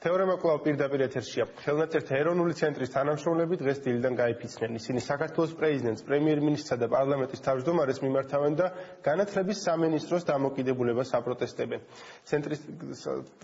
თეორემა კვლავ პირდაპირ ეთერშია. ხელნაწერთა ეროვნული ცენტრის თანამშრომლები დღეს დილიდან გაიფიცნენ. ისინი საქართველოს პრეზიდენტს, პრემიერ-მინისტრსა და პარლამენტის თავმჯდომარეს მიმართავენ და განათლების სამინისტროს დამოკიდებულებას აპროტესტებენ.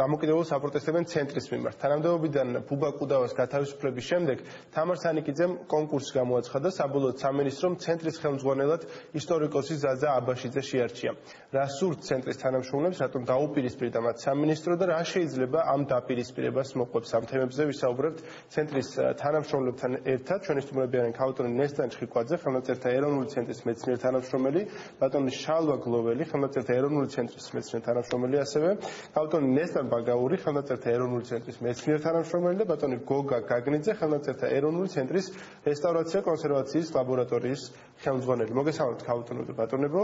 დამოკიდებულებას აპროტესტებენ ცენტრის მიმართ. თანამდებობიდან ბუბა კუდავას გათავისუფლების შემდეგ თამარ სანიკიძემ კონკურსს გამოაცხადა, საბოლოოდ სამინისტრომ ცენტრის ხელმძღვანელად ისტორიკოსი ზაზა აბაშიძე შეარჩია. რა სურთ ცენტრის თანამშრომლებს, რატომ დაუპირისპირდა მათ სამინისტრო და რა შეიძლება ამ დაპირისპირებას მოყვებს ამ თემებზე ვისაუბრებთ ცენტრის თანამშრომლებთან ერთად. ჩვენი სტუმრები ქალბატონი ნესტან ჩხიკვაძე, ხელნაწერთა ეროვნული ცენტრის მეცნიერ თანამშრომელი, ბატონი შალვა გლოველი, ხელნაწერთა ეროვნული ცენტრის მეცნიერ თანამშრომელი, ასევე ქალბატონი ნესტან ბაგაური, ხელნაწერთა ეროვნული ცენტრის მეცნიერ თანამშრომელი და ბატონი გოგა გაგნიძე, ხელნაწერთა ეროვნული ცენტრის რესტავრაცია კონსერვაციის ლაბორატორიის ხელმძღვანელი. მოგესალმებით ქალბატონო და ბატონებო.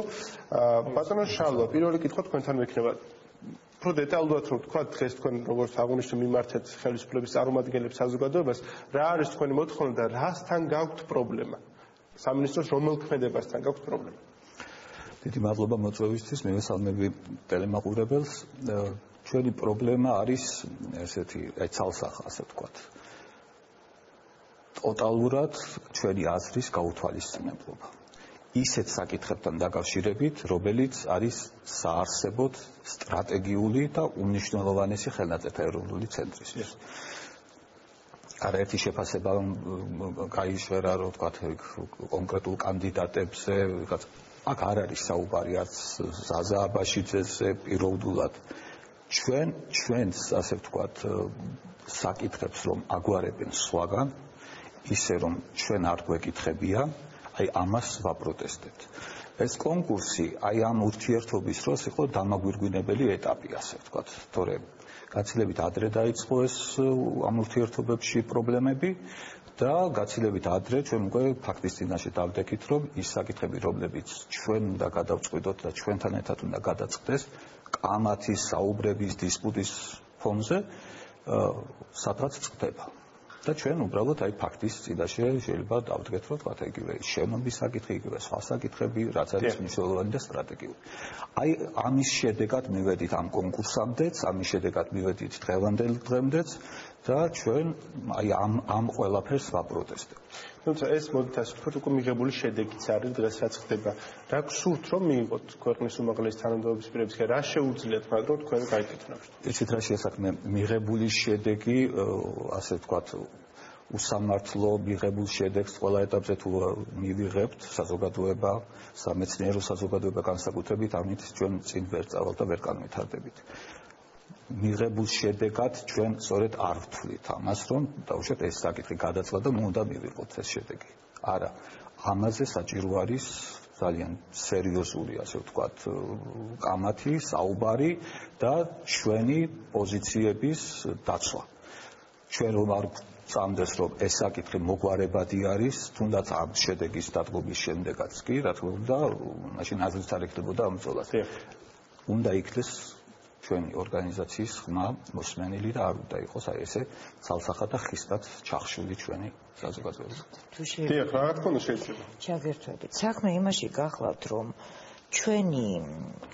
ბატონო შალვა, პირველი კითხვა თქვენთან მექნება. უფრო დეტალურად რომ თქვა დღეს თქვენ როგორც აღნიშნე მიმართეთ ხელისუფლების წარმომადგენლებს საზოგადოებას, რა არის თქვენი მოთხოვნა და რასთან გაქვთ პრობლემა? სამინისტროს რომელ ქმედებასთან გაქვთ პრობლემა? დიდი მადლობა მოწვევისთვის, მივესალმები ტელემაყურებელს. ჩვენი პრობლემა არის ესეთი, ცალსახა, ასე ვთქვათ. ტოტალურად ჩვენი აზრის გაუთვალისწინებლობა. ისეთ საკითხებთან დაკავშირებით, რომელიც არის საარსებოდ სტრატეგიული და უმნიშვნელოვანესი ხელნაწერთა ეროვნული ცენტრისთვის. არაერთი შეფასება გაიშვერა, რომ ვთქვათ, კონკრეტულ კანდიდატებზე, აქ არ არის საუბარი არც ზაზა აბაშიძეზე პიროვნულად. ჩვენს, ასე ვთქვათ, საკითხებს რომ აგვარებენ სხვაგან, ისე რომ ჩვენ არ გვეკითხებიან, აი ამას ვაპროტესტებთ. ეს კონკურსი აი ამ ურთიერთობის დროს იყო დამაგვირგვინებელი ეტაპი, ასე ვთქვათ, თორე გაცილებით ადრე დაიწყო ეს ამ ურთიერთობებში პრობლემები და გაცილებით ადრე ჩვენ უკვე ფაქტის წინაშე დავდექით, რომ ის საკითხები, რომლებიც ჩვენ უნდა გადავწყვიტოთ და ჩვენთან ერთად უნდა გადაწყდეს კამათის, საუბრების, დისპუტის ფონზე, სადღაც წყდება. და ჩვენ უბრალოდ აი ფაქტის წინაშე შეიძლება დავდგეთ, რომ თქვა იგივე შენობის საკითხი, იგივე სხვა საკითხები, რაც არის მნიშვნელოვანი და სტრატეგიული. აი ამის შედეგად მივედით ამ კონკურსამდეც, ამის შედეგად მივედით დღევანდელ დღემდეც და ჩვენ აი ამ ყველაფერს ვაპროტესტებთ. თუმცა ეს მოდით ასე ვთქვათ, უკვე მიღებული შედეგიც არის დღეს რაც ხდება. რა გსურთ რომ მიიღოთ ქვეყნის უმაღლესი თანამდებობის პირებისგან, რა შეუძლიათ, მაგრამ თქვენ გაიკეთებთ. ეცეთ რა შესაძლოა მიღებული შედეგი, ასე ვთქვათ, უსამართლო მიღებულ შედეგს ყველა ეტაპზე თუ მივიღებთ, საზოგადოება, სამეცნიერო საზოგადოება განსაკუთრებით, ამით ჩვენ წინ ვერ წავალთ და ვერ განვითარდებით. მიღებულ შედეგად ჩვენ სწორედ არ ვთვლით ამას, რომ დაუშვათ ეს საკითხი გადაწყდა და უნდა მივიღოთ ეს შედეგი. არა, ამაზე საჭირო არის ძალიან სერიოზული, ასე ვთქვათ, კამათი, საუბარი და ჩვენი პოზიციების დაცვა. ჩვენ რომ არ წამდეს, რომ ეს საკითხი მოგვარებადი არის, თუნდაც ამ შედეგის დადგომის შემდეგაც კი, რა თქმა უნდა, მაშინ აზრით არ ეკდებოდა ამ ბრძოლას. უნდა იქნეს ჩვენი ორგანიზაციის ხმა მოსმენილი და არ უნდა იყოს აი ესე ცალსახა და ხისტად ჩახშული ჩვენი საზოგადოება. დიახ, რა თქმა შეიძლება. ჩაგერთვებით. საქმე იმაში გახლავთ, რომ ჩვენი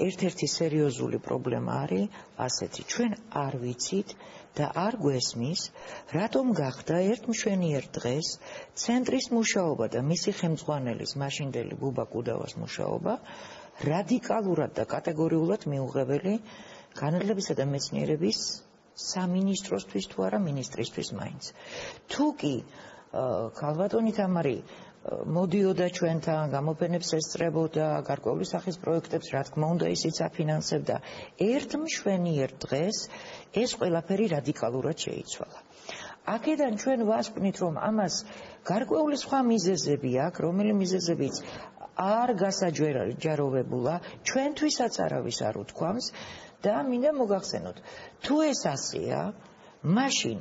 ერთ-ერთი სერიოზული პრობლემა არის ასეთი, ჩვენ არ ვიცით და არ გვესმის, რატომ გახდა ერთ მშვენიერ დღეს ცენტრის მუშაობა და მისი ხელმძღვანელის მაშინდელი ბუბა კუდავას მუშაობა რადიკალურად და კატეგორიულად მიუღებელი განათლებისა და მეცნიერების სამინისტროსთვის თუ არა მინისტრისთვის მაინც. თუ კი ქალბატონი თამარი მოდიოდა ჩვენთან, გამოფენებს ესწრებოდა, გარკვეული სახის პროექტებს, რა თქმა უნდა, ისიც აფინანსებდა. ერთ მშვენიერ დღეს ეს ყველაფერი რადიკალურად შეიცვალა. აქედან ჩვენ ვასკვნით, რომ ამას გარკვეული სხვა მიზეზები აქვს, რომელი მიზეზებიც არ გასაჯაროვებულა, ჩვენთვისაც არავის არ უთქვამს და მინდა მოგახსენოთ, თუ ეს ასეა, მაშინ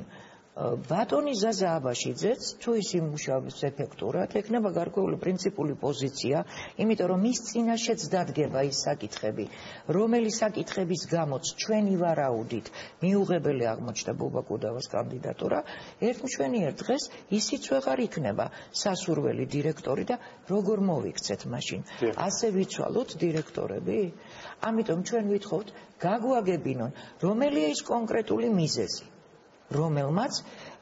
ბატონი ზაზა აბაშიძეც თუ ის იმუშავებს ეფექტურად, ექნება გარკვეული პრინციპული პოზიცია, იმიტომ რომ ის წინაშეც დადგება ის საკითხები, რომელი საკითხების გამოც ჩვენი ვარაუდით მიუღებელი აღმოჩნდა ბუბა კუდავას კანდიდატურა, ერთ მშვენიერ დღეს ისიც ვეღარ იქნება სასურველი დირექტორი და როგორ მოვიქცეთ მაშინ. ასე ვიცვალოთ დირექტორები? ამიტომ ჩვენ ვითხოვთ გაგვაგებინონ, რომელია ის კონკრეტული მიზეზი. რომელმაც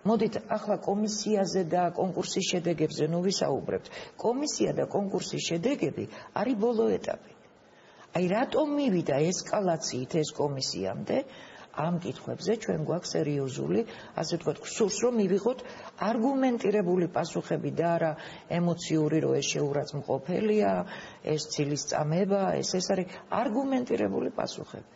მოდით ახლა კომისიაზე და კონკურსის შედეგებზე ვისაუბრებთ. კომისია და კონკურსის შედეგები არის ბოლო ეტაპი. აი რატომ მივიდა ესკალაციით ეს კომისიამდე? ამ კითხვებზე ჩვენ გვაქვს სერიოზული, ასე ვთქვათ, გსურს რომ მივიღოთ არგუმენტირებული პასუხები და არა ემოციური, რომ ეს შეურაცხმყოფელია, ეს ცილის წამება, ეს არის არგუმენტირებული პასუხები.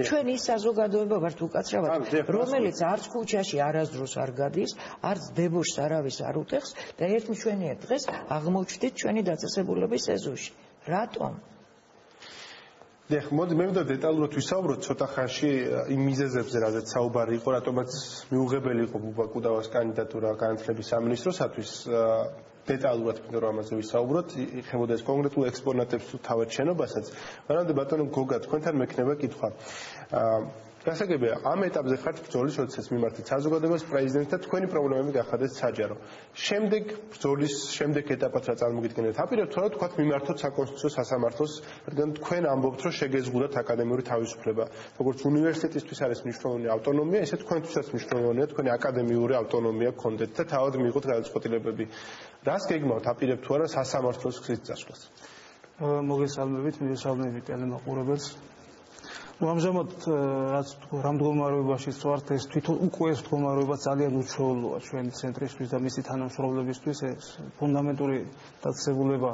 ჩვენ ის საზოგადოება ვართ უკაცრავად, რომელიც არც ქუჩაში არასდროს არ გადის, არც დებოშს არავის არ უტეხს და ერთ მშვენიერ დღეს აღმოჩნდით ჩვენი დაწესებულების ეზოში. რატომ? მოდი მე მინდა დეტალურად ვისაუბროთ ცოტა ხანში იმ მიზეზებზე, რადგან საუბარი იყო, რატომაც მიუღებელი იყო ბუბა კუდავას კანდიდატურა განათლების სამინისტროსათვის. დეტალურად მინდა რომ ამაზე ვისაუბროთ, ეხებოდა ეს კონკრეტულ ექსპონატებს თუ თავად შენობასაც. მანამდე ბატონო გოგა, თქვენთან მექნება კითხვა. გასაგებია, ამ ეტაპზე ხართ ბრძოლის, როდესაც მიმართეთ საზოგადოებას პრეზიდენტს და თქვენი პრობლემები გახადეთ საჯარო. შემდეგ ბრძოლის შემდეგ ეტაპად რა წარმოგიდგენთ? აპირებთ რა თქვათ მიმართოთ საკონსტიტუციო სასამართლოს, რადგან თქვენ ამბობთ, რომ შეგეზღუდათ აკადემიური თავისუფლება. როგორც უნივერსიტეტისთვის არის მნიშვნელოვანი ავტონომია, ისე თქვენთვისაც მნიშვნელოვანია თქვენი აკადემიური ავტონომია გქონდეთ და თავად მიიღოთ გადაწყვეტილებები. რას გეგმავთ, აპირებთ თუ არა სასამართლოს გზით წასვლას? მოგესალმებით, მივესალმებით ტელემაყურებელს. ამჟამად რაც რა მდგომარეობაში ვართ, ეს თვითონ უკვე ეს მდგომარეობა ძალიან უჩვეულოა ჩვენი ცენტრისთვის და მისი თანამშრომლებისთვის. ეს ფუნდამენტური დაწესებულება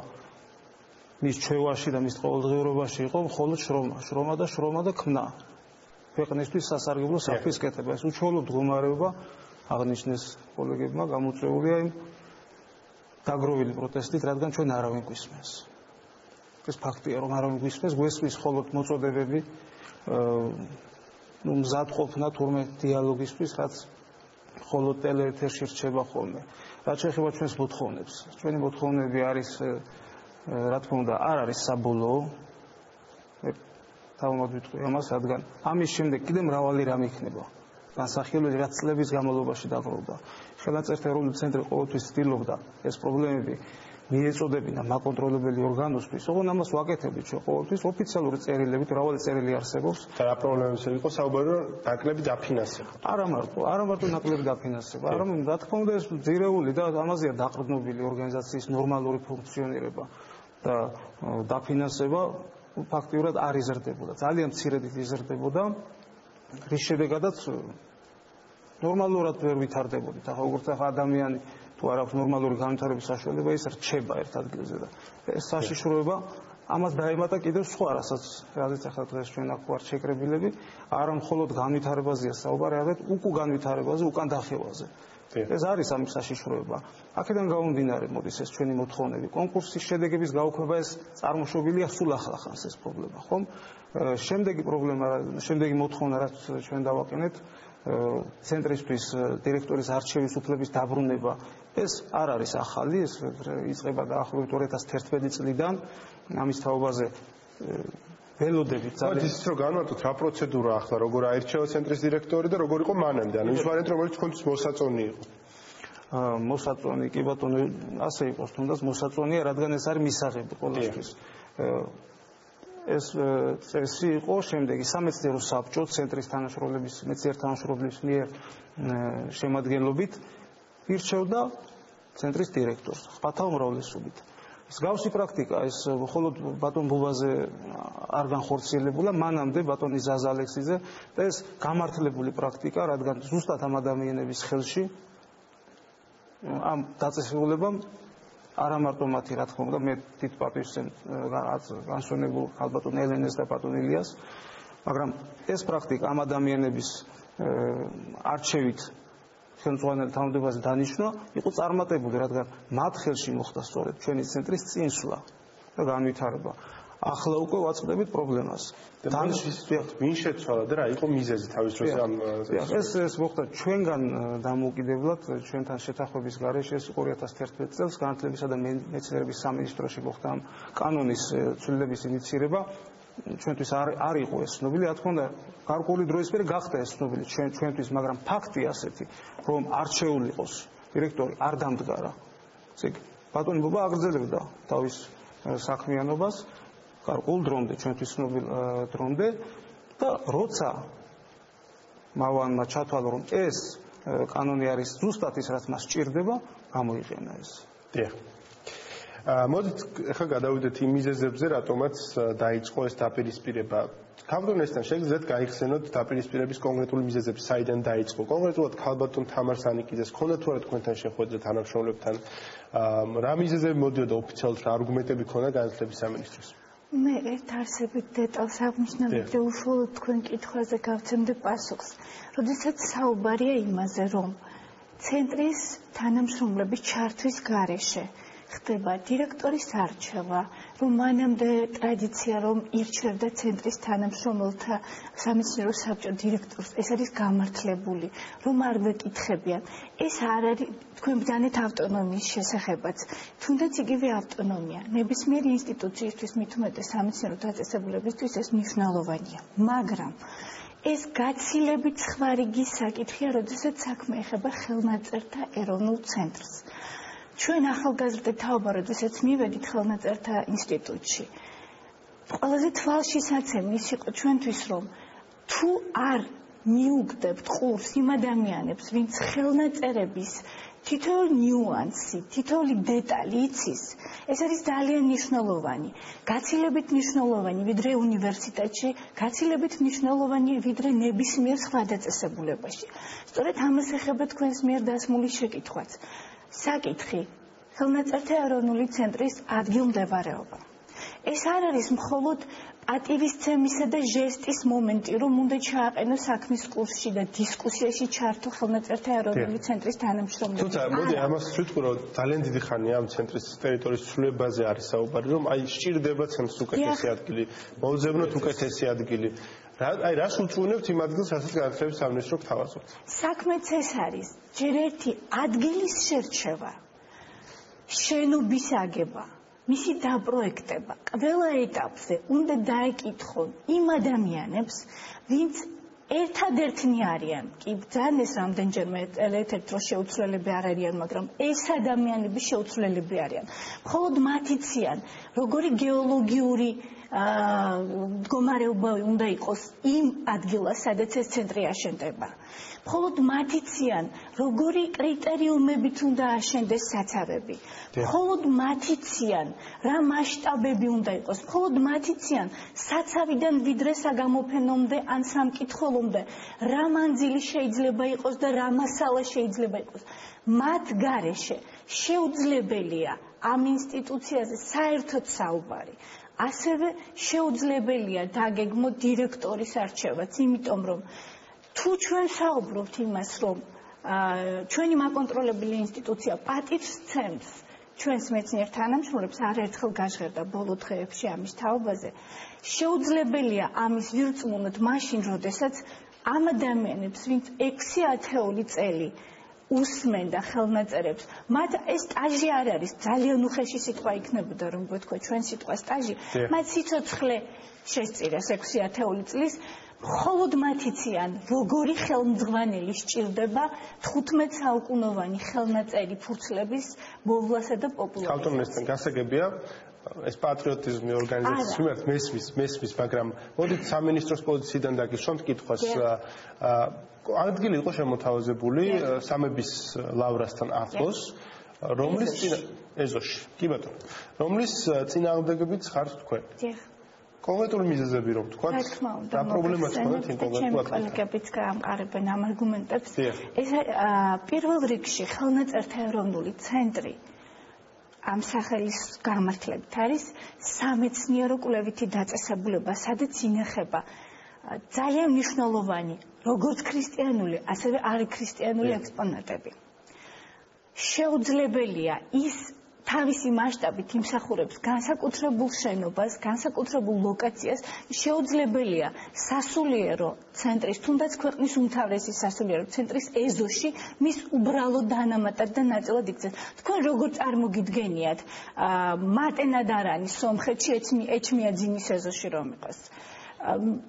მის ჩვევაში და მის ყოველდღიურობაში იყო მხოლოდ შრომა და ქმნა. ქვეყნისთვის სასარგებლო საფრის კეთება. ეს უჩვეულო მდგომარეობა აღნიშნეს კოლეგებმა გამოწვეულია იმ დაგროვილი პროტესტით, რადგან ჩვენ არავინ გვისმენს. ეს ფაქტია, რომ არავინ გვისმენს, გვესმის მხოლოდ მოწოდებები მზად ყოფნა თურმე დიალოგისთვის, რაც მხოლოდ ტელეეთერში რჩება ხოლმე. რაც შეეხება ჩვენს მოთხოვნებს. ჩვენი მოთხოვნები არის, რა თქმა უნდა, არ არის საბოლოო. თავად ვიტყვი ამას, რადგან ამის შემდეგ კიდე მრავალი რამ იქნება. განსახილველი, რაც წლების განმავლობაში დაგროვდა. ხელნაწერთა ეროვნული ცენტრი ყოველთვის ცდილობდა ეს პრობლემები მიეწოდებინა მაკონტროლებელი ორგანოსთვის. ოღონდ ამას ვაკეთებთ ჩვენ ყოველთვის ოფიციალური წერილებით, მრავალი წერილი არსებობს. და რა პრობლემებიც იყო საუბარი, რომ ნაკლები დაფინანსება. არა მარტო ნაკლები დაფინანსება, არამედ რა თქმა უნდა ეს ძირეული და ამაზეა დაყრდნობილი ორგანიზაციის ნორმალური ფუნქციონირება და დაფინანსება ფაქტიურად არ იზრდებოდა. ძალიან მცირედ იზრდებოდა, რის შედეგადაც ნორმალურად ვერ ვითარდებოდით. ახლა როგორც ადამიანი თუ არ აქვს ნორმალური განვითარების საშუალება, ის რჩება ერთ ადგილზე და ეს საშიშროება ამას დაემატა კიდევ სხვა, რასაც ახლა დღეს ჩვენ აქ ვართ შეკრებილები, არა მხოლოდ განვითარებაზეა საუბარი, არამედ განვითარებაზე, უკან დახევაზე. ეს არის ამის საშიშროება. აქედან გამომდინარე, მოდის ეს ჩვენი მოთხოვნები. კონკურსის შედეგების გაუქმება ეს წარმოშობილია სულ ახლახანს ეს პრობლემა, ხომ? შემდეგი მოთხოვნა, რაც ჩვენ დავაყენეთ, ცენტრისთვის დირექტორის არჩევის უფლების დაბრუნება, ეს არ არის ახალი, ეს იწყება დაახლოებით 2011 წლიდან. ამის თაობაზე ველოდებით ძალიან. ის რო განვარტოთ რა პროცედურა ახლა, როგორ აირჩევა ცენტრის დირექტორი და როგორ იყო მანამდე, ანუ ის ვარიანტი, რომელიც თქვენთვის მოსაწონი იყო. მოსაწონი კი ბატონო, ასე იყოს, თუნდაც მოსაწონია, რადგან ეს არის მისაღები ყოველთვის. ეს წესი იყო შემდეგი სამეცნიერო საბჭო ცენტრის მეცნიერ თანამშრომლების მიერ შემადგენლობით ირჩევდა ცენტრის დირექტორს ხმათა უმრავლესობით. მსგავსი პრაქტიკა ეს მხოლოდ ბატონ ბუბაზე არ განხორციელებულა, მანამდე ბატონი ზაზა ალექსიძე და ეს გამართლებული პრაქტიკა, რადგან ზუსტად ამ ადამიანების ხელში ამ დაწესებულებამ არა მარტო მათი, რა თქმა უნდა, მე თვით პატივისცემ განსვენებულ ხალბატონ ელენეს და ბატონ ილიას, მაგრამ ეს პრაქტიკა ამ ადამიანების არჩევით ხელმძღვანელ თანამდებობაზე დანიშნა, იყო წარმატებული, რადგან მათ ხელში მოხდა სწორედ ჩვენი ცენტრის წინსვლა და განვითარება. ახლა უკვე ვაწყდებით პრობლემას. ვინ შეცვალა და რა იყო მიზეზი თავის დროს ამ ეს მოხდა ჩვენგან დამოუკიდებლად, ჩვენთან შეთანხმების გარეშე 2011 წელს განათლებისა და მეცნიერების სამინისტროში მოხდა ამ კანონის ცვლილების ინიციირება. ჩვენთვის არ იყო ეს ცნობილი, რა თქმა უნდა, გარკვეული დროის მერე გახდა ეს ცნობილი ჩვენთვის, მაგრამ ფაქტი ასეთი, რომ არჩეული იყოს დირექტორი არ დამდგარა. ესე იგი, ბატონი ბუბა აგრძელებდა თავის საქმიანობას გარკვეულ დრომდე, ჩვენთვის ცნობილ დრომდე და როცა მავანმა ჩათვალა, რომ ეს კანონი არის ზუსტად ის, რაც მას სჭირდება, გამოიყენა ეს. დიახ. მოდით ახლა გადავიდეთ იმ მიზეზებზე, რატომაც დაიწყო ეს დაპირისპირება. ქალბატონესთან შეგიძლიათ გაიხსენოთ დაპირისპირების კონკრეტული მიზეზები, საიდან დაიწყო. კონკრეტულად ქალბატონ თამარ სანიკიძეს ჰქონდა თუ არა თქვენთან შეხვედრა თანამშრომლებთან, რა მიზეზები მოდიოდა ოფიციალურად, რა არგუმენტები ჰქონდა განათლების სამინისტროს? მე ერთ არსებით დეტალს აღნიშნავდი და უშუალოდ თქვენ კითხვაზე გავცემდი პასუხს. როდესაც საუბარია იმაზე, რომ ცენტრის თანამშრომლების ჩართვის გარეშე ხდება დირექტორის არჩევა, რომ მანამდე ტრადიცია, რომ ირჩევდა ცენტრის თანამშრომელთა სამეცნიერო საბჭო დირექტორს, ეს არის გამართლებული, რომ არ ვეკითხებიან. ეს არ არის თქვენ ბრძანეთ ავტონომიის შესახებაც, თუნდაც იგივე ავტონომია ნებისმიერი ინსტიტუციისთვის, მით უმეტეს სამეცნიერო დაწესებულებისთვის ეს მნიშვნელოვანია, მაგრამ ეს გაცილებით სხვა რიგის საკითხია, როდესაც საქმე ეხება ხელნაწერთა ეროვნულ ცენტრს. ჩვენ ახალგაზრდა თაობა, როდესაც მივედით ხელნაწერთა ინსტიტუტში, ყველაზე თვალშისაცემი ის იყო ჩვენთვის, რომ თუ არ მიუგდებთ ყურს იმ ადამიანებს, ვინც ხელნაწერების თითოეული ნიუანსი, თითოეული დეტალი იცის, ეს არის ძალიან მნიშვნელოვანი, გაცილებით მნიშვნელოვანი ვიდრე უნივერსიტეტში, გაცილებით მნიშვნელოვანი ვიდრე ნებისმიერ სხვა დაწესებულებაში. სწორედ ამას ეხება თქვენს მიერ დასმული შეკითხვაც. საკითხი ხელნაწერთა ეროვნული ცენტრის ადგილმდებარეობა. ეს არ არის მხოლოდ პატივისცემისა და ჟესტის მომენტი, რომ უნდა ჩააყენო საქმის კურსში და დისკუსიაში ჩართო ხელნაწერთა ეროვნული ცენტრის თანამშრომლები. თუმცა მოდი ამას ვიტყვი, რომ ძალიან დიდი ხანია ამ ცენტრის ტერიტორიის ცვლილებაზე არის საუბარი, რომ აი სჭირდება ცენტრს უკეთესი ადგილი, მოუძებნოთ უკეთესი ადგილი. აი რას უწუნებთ იმ ადგილს, რასაც განათლების სამინისტრო გთავაზობთ? საქმეც ეს არის, ჯერ ერთი ადგილის შერჩევა, შენობის აგება, მისი დაპროექტება ყველა ეტაპზე უნდა დაეკითხონ იმ ადამიანებს, ვინც ერთადერთნი არიან, კი ძალიან ეს რამდენჯერმე ერთ-ერთ დროს შეუცვლელები არ არიან, მაგრამ ეს ადამიანები შეუცვლელები არიან. მხოლოდ მათი ციან, როგორი გეოლოგიური მდგომარეობა უნდა იყოს იმ ადგილას, სადაც ეს ცენტრი აშენდება. მხოლოდ მათი ციან, როგორი კრიტერიუმებით უნდა აშენდეს საცავები. მხოლოდ მათი ციან, რა მასშტაბები უნდა იყოს. მხოლოდ მათი ციან, საცავიდან ვიდრე საგამოფენომდე ან სამკითხველომდე რა მანძილი შეიძლება იყოს და რა მასალა შეიძლება იყოს. მათ გარეშე შეუძლებელია ამ ინსტიტუციაზე საერთოდ საუბარი. ასევე შეუძლებელია დაგეგმო დირექტორის არჩევაც, იმიტომ რომ თუ ჩვენ საუბრობთ იმას, რომ ჩვენი მაკონტროლებელი ინსტიტუცია პატივს სცემს ჩვენს მეცნიერ თანამშრომლებს, არაერთხელ გაჟღერდა ბოლო დღეებში ამის თაობაზე, შეუძლებელია ამის ვირწმუნოთ მაშინ, როდესაც ამ ადამიანებს, ვინც 6-10 წელი უსმენდა ხელნაწერებს, მათ ეს სტაჟი არ არის, ძალიან უხეში სიტყვა იქნებოდა, რომ ვთქვა ჩვენ სიტყვა სტაჟი, მათ სიცოცხლე შესწირა 6-10 წლის, მხოლოდ მათი ციან, როგორი ხელმძღვანელი სჭირდება 15 საუკუნოვანი ხელნაწერი ფურცლების მოვლასა და პოპულარიზაციას. ქალბატონესთან გასაგებია, ეს პატრიოტიზმი ორგანიზაციის მიმართ მესმის, მაგრამ მოდით სამინისტროს პოზიციიდან დაგიშვამთ კითხვას. ადგილი იყო შემოთავაზებული სამების ლავრასთან ახლოს, რომლის ეზოში, კი ბატონო, რომლის წინააღმდეგებიც ხართ თქვენ. დიახ. კონკრეტული მიზეზები რომ თქვათ, რა პრობლემაც ხონდათ იმ კონკრეტულად? კოლეგებიც გაამყარებენ ამ არგუმენტებს. ეს პირველ რიგში ხელნაწერთა ეროვნული ცენტრი ამ სახელის გამართლებით არის სამეცნიერო კვლევითი დაწესებულება, სადაც ინახება ძალიან მნიშვნელოვანი როგორც ქრისტიანული, ასევე არაქრისტიანული ექსპონატები. შეუძლებელია ის თავისი მასშტაბით იმსახურებს განსაკუთრებულ შენობას, განსაკუთრებულ ლოკაციას, შეუძლებელია სასულიერო ცენტრის, თუნდაც ქვეყნის უმთავრესი სასულიერო ცენტრის ეზოში მის უბრალო დანამატად და ნაწილად იქცეს. თქვენ როგორ წარმოგიდგენიათ მატენად არ არის სომხეთში ეჩმიაძინის ეზოში რომ იყოს.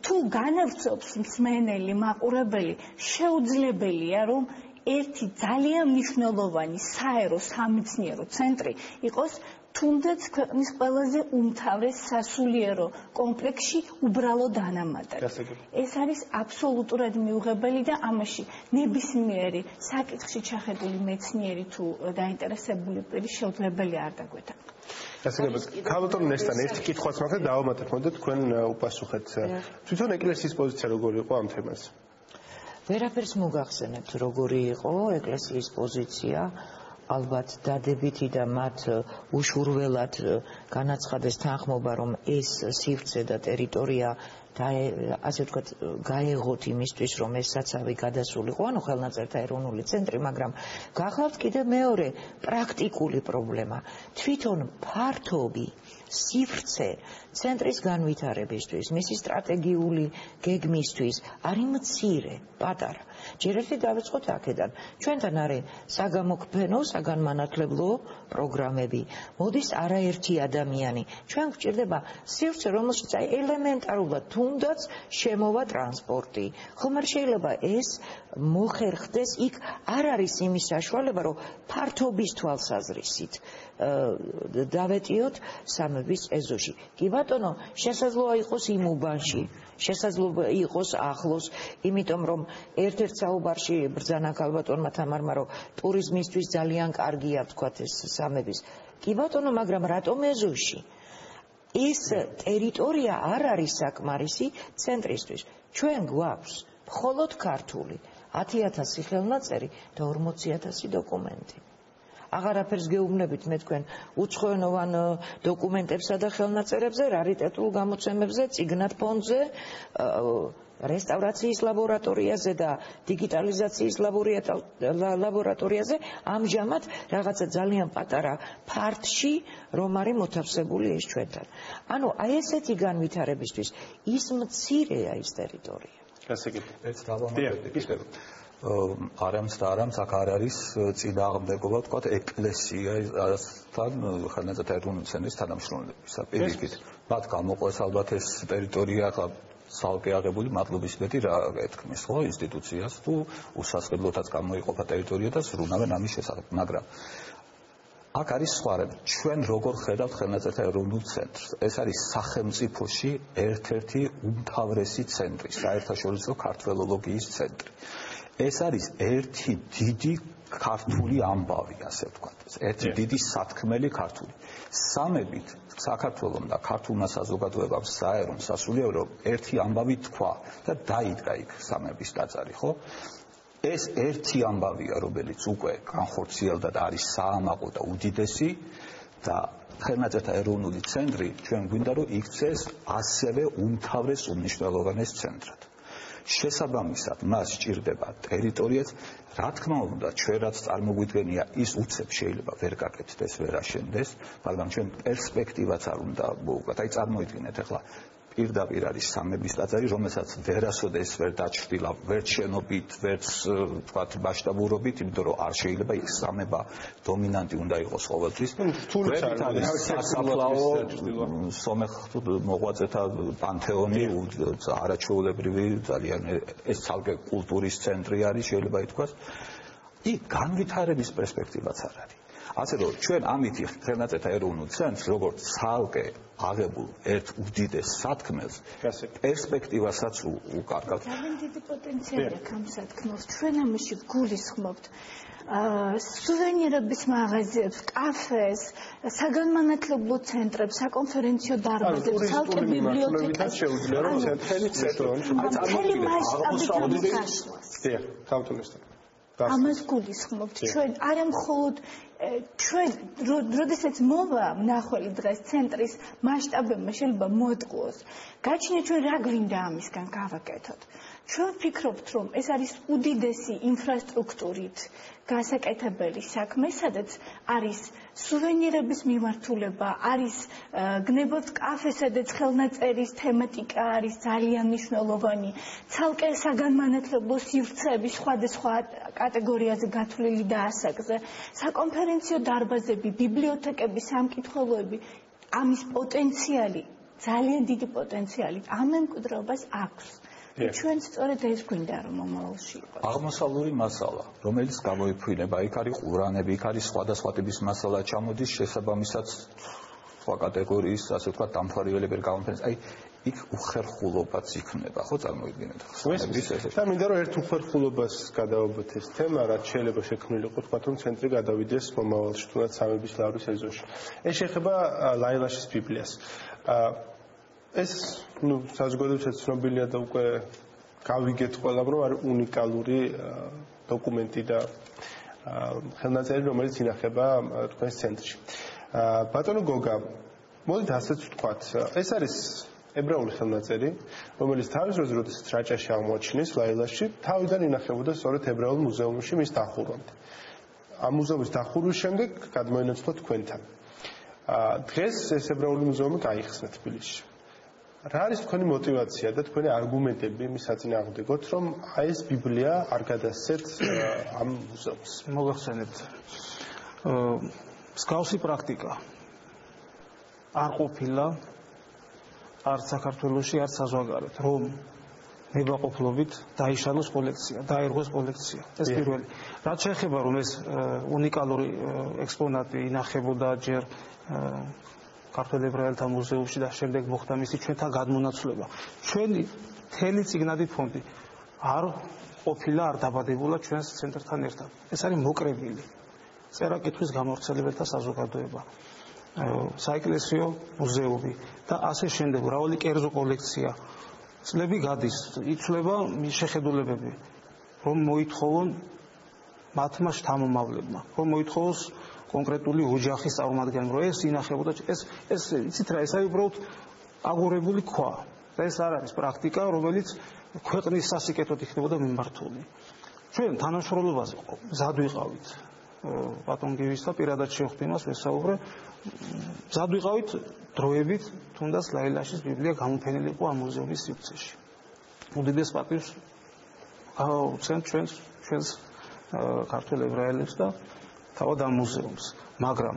თუ განავრცობს მსმენელი, მაყურებელი, შეუძლებელია რომ ერთი ძალიან მნიშვნელოვანი საერო სამეცნიერო ცენტრი იყოს თუნდაც ქვეყნის ყველაზე უმთავრეს სასულიერო კომპლექსში უბრალოდ ანამატად. ეს არის აბსოლუტურად მიუღებელი და ამაში ნებისმიერი საკითხში ჩახედული მეცნიერი თუ დაინტერესებული პირი შეუძლებელი არ დაგვეთა. ქალბატონ ნესტანი ერთი კითხვაც მაქვს და დავამატებ, მოდით თქვენ უპასუხეთ. თვითონ ეკლესიის პოზიცია როგორი იყო ამ თემაზე? ვერაფერს მოგახსენებთ, როგორი იყო ეკლესიის პოზიცია. ალბათ დადებითი და მათ უშურველად განაცხადეს თანხმობა, რომ ეს სივრცე და ტერიტორია და ასე ვთქვათ გაეღოთ იმისთვის, რომ ეს საცავი გადასულიყო, ანუ ხელნაწერთა ეროვნული ცენტრი, მაგრამ გახლავთ კიდე მეორე პრაქტიკული პრობლემა. თვითონ ფართობი სივრცე ცენტრის განვითარებისთვის, მისი სტრატეგიული გეგმისთვის არის მცირე, პატარა. ჯერ ერთი დავიწყოთ აქედან. ჩვენთან არის საგამოფენო, საგანმანათლებლო პროგრამები. მოდის არაერთი ადამიანი. ჩვენ გვჭირდება სივრცე, რომელშიც ელემენტარულად თუნდაც შემოვა ტრანსპორტი. ხომ არ შეიძლება ეს მოხერხდეს, იქ არ არის იმის საშუალება, რომ ფართობის თვალსაზრისით დავეტიოთ სამების ეზოში. კი ბატონო, შესაძლოა იყოს იმ უბანში, შესაძლოა იყოს ახლოს, იმიტომ რომ ერთ-ერთ საუბარში ბრძანა ქალბატონმა თამარმა, რომ ტურიზმისთვის ძალიან კარგია ვთქვათ ეს სამების. კი ბატონო, მაგრამ რატომ ეზოში? ეს ტერიტორია არ არის საკმარისი ცენტრისთვის. ჩვენ გვაქვს მხოლოდ ქართული 10,000 ხელნაწერი და 40,000 დოკუმენტი. აღარაფერს გეუბნებით მე თქვენ უცხოენოვან დოკუმენტებსა და ხელნაწერებზე, რარიტეტულ გამოცემებზე, წიგნად ფონდზე, რესტავრაციის ლაბორატორიაზე და დიგიტალიზაციის ლაბორატორიაზე ამჟამად რაღაცა ძალიან პატარა ფარტში რომ არის მოთავსებული ეს ჩვენთან. ანუ აი ესეთი განვითარებისთვის ის მცირეა ის ტერიტორია. ეს დავამატებდი. არამს და არამს აქ არ არის წინააღმდეგობა ვთქვათ ეკლესიასთან ხელნაწერთა ეროვნული ცენტრის თანამშრომლებისა. პირიქით მათ გამოყვეს ალბათ ეს ტერიტორია ცალკე აღებული მადლობის მეტი რა ეთქმის ხო ინსტიტუციას თუ უსასყიდლოდაც გამოიყოფა ტერიტორია და სრულნავენ ამის შესახებ, მაგრამ აქ არის სხვა რამ. ჩვენ როგორ ხედავთ ხელნაწერთა ეროვნულ ცენტრს? ეს არის სახელმწიფოში ერთ-ერთი უმთავრესი ცენტრი, საერთაშორისო ქართველოლოგიის ცენტრი. ეს არის ერთი დიდი ქართული ამბავი, ასე ვთქვათ. ერთი დიდი სათქმელი ქართული. სამებით საქართველოს და ქართულმა საზოგადოებამ საერო სასულიერო ერთი ამბავი თქვა და დაიდგა იქ სამების ტაძარი, ხო? ეს ერთი ამბავია, რომელიც უკვე განხორციელდა და არის საამაყო და უდიდესი და ხელნაწერთა ეროვნული ცენტრი ჩვენ გვინდა რომ იქცეს ასევე უმთავრეს უმნიშვნელოვანეს ცენტრად. შესაბამისად მას სჭირდება ტერიტორიაც, რა თქმა უნდა, ჩვენ რაც წარმოგვიდგენია, ის უცებ შეიძლება ვერ გაკეთდეს, ვერ აშენდეს, მაგრამ ჩვენ პერსპექტივაც არ უნდა მოვუყვეთ. აი წარმოიდგინეთ ახლა პირდაპირ არის სამების ტაძარი, რომელსაც ვერასოდეს ვერ დაჩრდილა, ვერც შენობით, ვერც თქვათ მასშტაბურობით, იმიტომ რომ არ შეიძლება იქ სამება დომინანტი უნდა იყოს ყოველთვის. რთულიც არის სასაფლაო, სომეხ მოღვაწეთა პანთეონი, არაჩვეულებრივი ძალიან ეს ცალკე კულტურის ცენტრი არის, შეიძლება ითქვას. იქ განვითარების პერსპექტივაც არ არის. ასე რომ ჩვენ ამით ხელნაწერთა ეროვნულ ცენტრს როგორც ცალკე აღებულ ერთ უდიდეს სათქმელს პერსპექტივასაც უკარგავთ. ძალიან დიდი პოტენციალი აქვს ამ სათქმელს. ჩვენ ამაში გულისხმობთ სუვენირების მაღაზიებს, კაფეს, საგანმანათლებლო ცენტრებს, საკონფერენციო დარბაზებს, ცალკე ბიბლიოთეკას. შეუძლია რომ ცენტრელი ამას გულისხმობთ. ჩვენ არა მხოლოდ ჩვენ როდესაც მოვა მნახველი დღეს ცენტრის მასშტაბებმა შეიძლება მოატყუოს. გაჩნია ჩვენ რა გვინდა ამისგან გავაკეთოთ. ჩვენ ვფიქრობთ რომ ეს არის უდიდესი ინფრასტრუქტურით გასაკეთებელი საქმე, სადაც არის სუვენირების მიმართულება, არის გნებავთ კაფე, სადაც ხელნაწერის თემატიკა არის ძალიან მნიშვნელოვანი, ცალკე საგანმანათლებლო სივრცეები სხვადასხვა კატეგორიაზე გათვლილი და ასაკზე, საკონფერენციო დარბაზები, ბიბლიოთეკები, სამკითხველოები, ამის პოტენციალი, ძალიან დიდი პოტენციალი ამ მემკვიდრეობას აქვს. ჩვენც სწორედ ეს გვინდა რომ მომავალში იყოს. აღმოსავლური მასალა, რომელიც გამოიფრინება, იქ არის ყურანები, იქ არის სხვადასხვა ტიპის მასალა ჩამოდის შესაბამისად სხვა კატეგორიის, ასე ვთქვათ, დამთვალიერებელი გამოფენას. აი იქ უხერხულობაც იქნება, ხო წარმოვიდგინეთ ხსნების ესე. და მინდა რომ ერთ უხერხულობას გადავაბოთ ეს თემა, რაც შეიძლება შექმნილიყო, თქვათ რომ ცენტრი გადავიდეს მომავალში, თუნდაც სამების ლავრის ეზოში. ეს შეეხება ლაილაშის ბიბლიას. ეს საზოგადოებრივად ცნობილია და უკვე გავიგეთ ყველამ, რომ არის უნიკალური დოკუმენტი და ხელნაწერი, რომელიც ინახება თქვენს ცენტრში. ბატონო გოგა, მოდით ასეც ვთქვათ, ეს არის ებრაული ხელნაწერი, რომელიც თავის დროზე, როდესაც რაჭაში აღმოაჩინეს ლაილაში, თავიდან ინახებოდა სწორედ ებრაულ მუზეუმში მის დახურვამდე. ამ მუზეუმის დახურვის შემდეგ გადმოინაცვლა თქვენთან. დღეს ეს ებრაული მუზეუმი გაიხსნა თბილისში. რა არის თქვენი мотиваცია და თქვენი არგუმენტები იმის საწინააღმდეგოდ, რომ აი ეს ბიბლია არ გადასცეთ ამ მუზეუმს? მოგახსენებთ. მსგავსი პრაქტიკა არ ყოფილა არც საქართველოში, არც საზღვარგარეთ, რომ ნებაყოფლობით დაიშალოს კოლექცია, დაერღვეს კოლექცია. ეს პირველი. რაც შეეხება რომ ეს უნიკალური ექსპონატი ინახებოდა ჯერ ქართულ ებრაელთა მუზეუმში და შემდეგ მოხდა მისი ჩვენთან გადმონაცვლება. ჩვენი მთელი წიგნადი ფონდი არ ყოფილა, არ დაბადებულა ჩვენს ცენტრთან ერთად. ეს არის მოკრებილი წერა-კითხვის გამავრცელებელთა საზოგადოება, საეკლესიო მუზეუმი და ასე შემდეგ, მრავალი კერძო კოლექცია. წლები გადის, იცვლება შეხედულებები, რომ მოითხოვონ მათმა შთამომავლებმა, რომ მოითხოვოს კონკრეტული ოჯახის წარმომადგენლ, რომ ეს ინახებოდა, ეს იცით რა, ეს არის უბრალოდ აგორებული ქვა. და ეს არ არის პრაქტიკა, რომელიც ქვეყნის სასიკეთოდ იქნებოდა მიმართული. ჩვენ თანამშრომლობაზე მზად ვიყავით. ბატონ გივისა პირადად შევხვდი მას, ვესაუბრე. მზად ვიყავით დროებით, თუნდაც ლაილაშის ბიბლია გამოფენილიყო ამ მუზეუმის სივრცეში. უდიდეს პატივს გავუცემთ ჩვენს ქართულ ებრაელებს და თავად ამ მუზეუმს, მაგრამ